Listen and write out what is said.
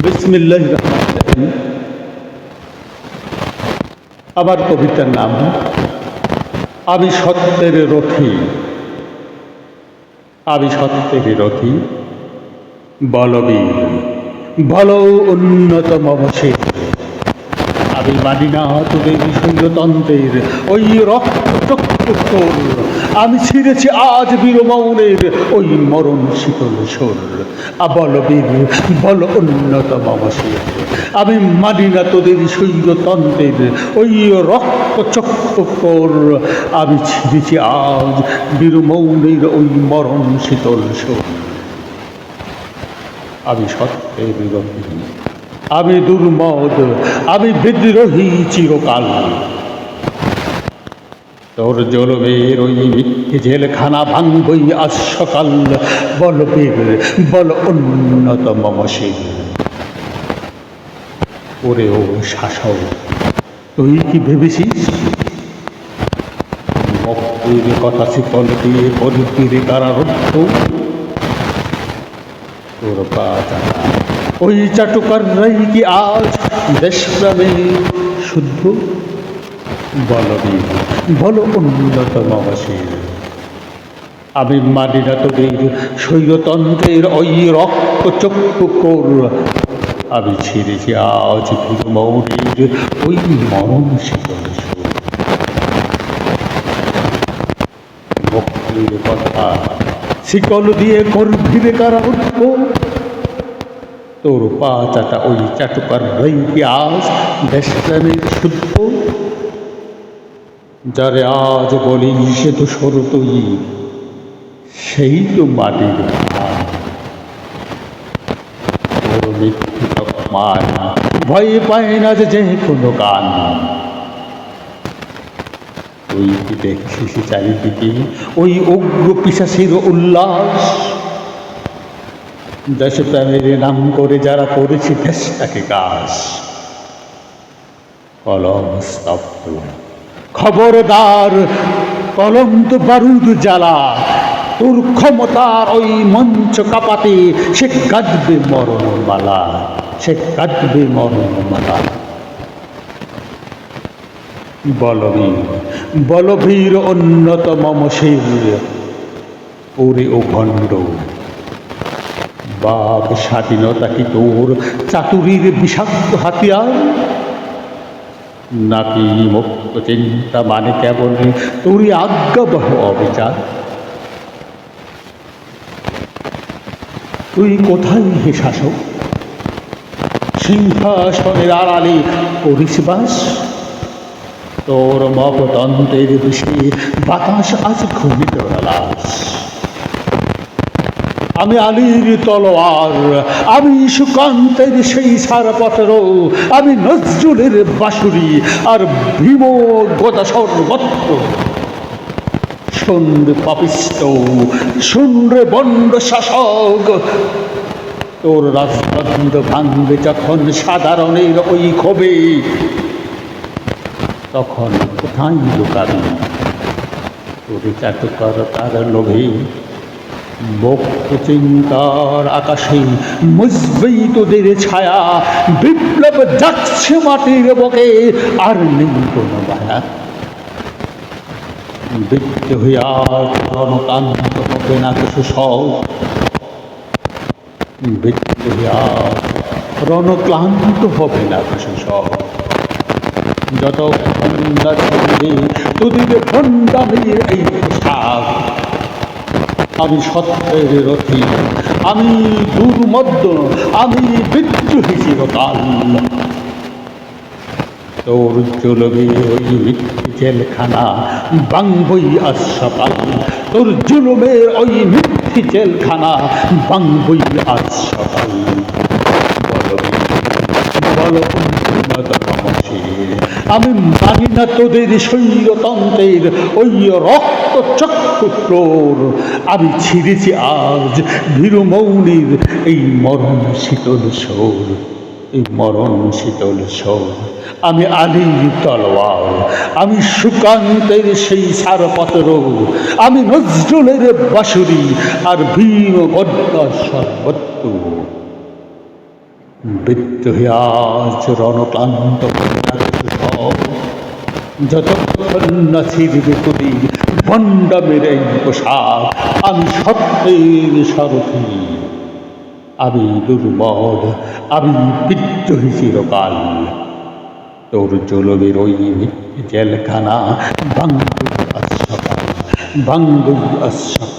বিসমিল্লাহির রহমানির রহিম। আমার কবিতার নাম আমি সত্যের রথী। আমি সত্যের রথী, বলবীর, বল উন্নতম অবশেষ। আমি মানি না তোদের শৈলতন্ত্রের ওই রক্তচক্ষুর। আমি ছিঁড়েছি আজ বীরমৌনের ওই মরণ শীতল সুর। বলবীর, বল উন্নতম অবশেষ। আমি মানি না তোদের শৈলতন্ত্রের ওই রক্তচক্ষুর। আমি ছিঁড়েছি আজ বীরমৌনের ওই মরণ শীতল সুর। আমি সত্যের রথী, আমি দুর্মদ, আমি বিদ্রোহী চিরকাল। তোর জলবের ওই মিথ্যে জেলখানা ভাঙবই আজ সকাল। বলবীর, বল উন্নতম অবশেষ। ওরে ও শাসক, তুই কি ভেবেছিস মুক্তির কথা শিকল দিয়ে বলবীর কারারুদ্ধ? তোর পা চাটা ওই চাটুকাররাই কি আজ দেশপ্রেমে শুদ্ধ? বলবীর, বল উন্নতম অবশেষ। আমি মানি না তোদের স্বৈরতন্ত্রের ওই রক্তচক্ষুর। আমি ছিঁড়েছি আজ বীরমৌনের ওই মরণ শীতল সুর। মুক্তির কথা শিকল দিয়ে করভিরে কারারুদ্ধ। তোর পা চাটা ওই চাটুকাররাই কি আজ দেশপ্রেমের শুদ্ধ? যারে আজ বলি সে তো সর তুই, সেই তো মাটির ভার। তোর মৃত্যু মান ভয় পায় না যে কোনো গান। তুই কি দেখছিস চারিদিকে ওই উগ্র পিশাচের উল্লাস? দেশপ্রেমের নাম করে যারা করেছে দেশটাকে গাছ। কলম স্তব্ধ, খবরদার, কলম তো বারুদ জ্বালা। তোর ক্ষমতার ওই মঞ্চ কাঁপাতে সে কাঁদবে মরণমালা, সে কাঁদবে মরণমালা। বলবীর, বলবীর অন্যতম অবশেষ। ওরে ও ভণ্ড, বাপ স্বাধীনতা কি তোর চাতুরীর বিষাক্ত হাতিয়ার? নাকি মুক্ত চিন্তা মানে কেবল তোরই আজ্ঞাবহ অবিচার? তুই কোথায় হে শাসক, সিংহাসনের আড়ালে করিস বাস? তোর মগতন্ত্রের বিষে বাতাস আজ ঘুমিত লাশ। আমি আলীর তলোয়ার, আমি সুকান্তের সেই ছাড়পত্র, আমি নজরুলের বাঁশুরি আর ভীম গদা সর্বত্র। শোন রে পাপিষ্ঠ, শোন রে বন্ড শাসক, তোর রাজতন্ত্র ভাঙবে যখন সাধারণের ওই ক্ষোভে, তখন কোথায় লুকাবি তোর চাটুকারতার লোভে? মুক্ত চিন্তার আকাশে মুজবেই তোদের ছায়া। বিপ্লব যাচ্ছে মাটির বুকে, আর নেই কোনো মায়া। বিদ্রোহী আর রণক্লান্ত হবে না কিছু সব। বিদ্রোহী আর রণক্লান্ত হবে না কিছু সব। যতক্ষণ না ছড়বে তোদের ভণ্ডামির এই পোশাক। আমি সত্যের রথী, আমি দুর্মদ্য, আমি বিদ্রোহী চিরকাল। তোর জুলুমে ওই মিথ্যে জেলখানা ভাঙবই আজ সকাল। তোর জুলুমের ওই মিথ্যে জেলখানা ভাঙবই আজ সকাল। বল উন্নতম অবশেষ। আমি মানি না তোদের স্বৈরতন্ত্রের ওই রক্তচক্ষুর। আমি ছিঁড়েছি আজ বীরমৌনের এই মরণ শীতল সুর, এই মরণ শীতল সুর। আমি আলীর তলোয়ার, আমি সুকান্তের সেই ছাড়পত্র, আমি নজরুলের বাঁশুরি আর ভীম গদ্য সর্বত্র। বিদ্রোহী আজ রণক্লান্ত যতক্ষণ না ছিড়বে করি ভণ্ডামের এই পোশাক, আমি সত্যের সারথি, আমি দুর্বল, আমি বিদ্রোহী চিরকাল। তোর জলবের ওই জেলখানা ভাঙবই আজ সকাল, ভাঙবই আজ সকাল।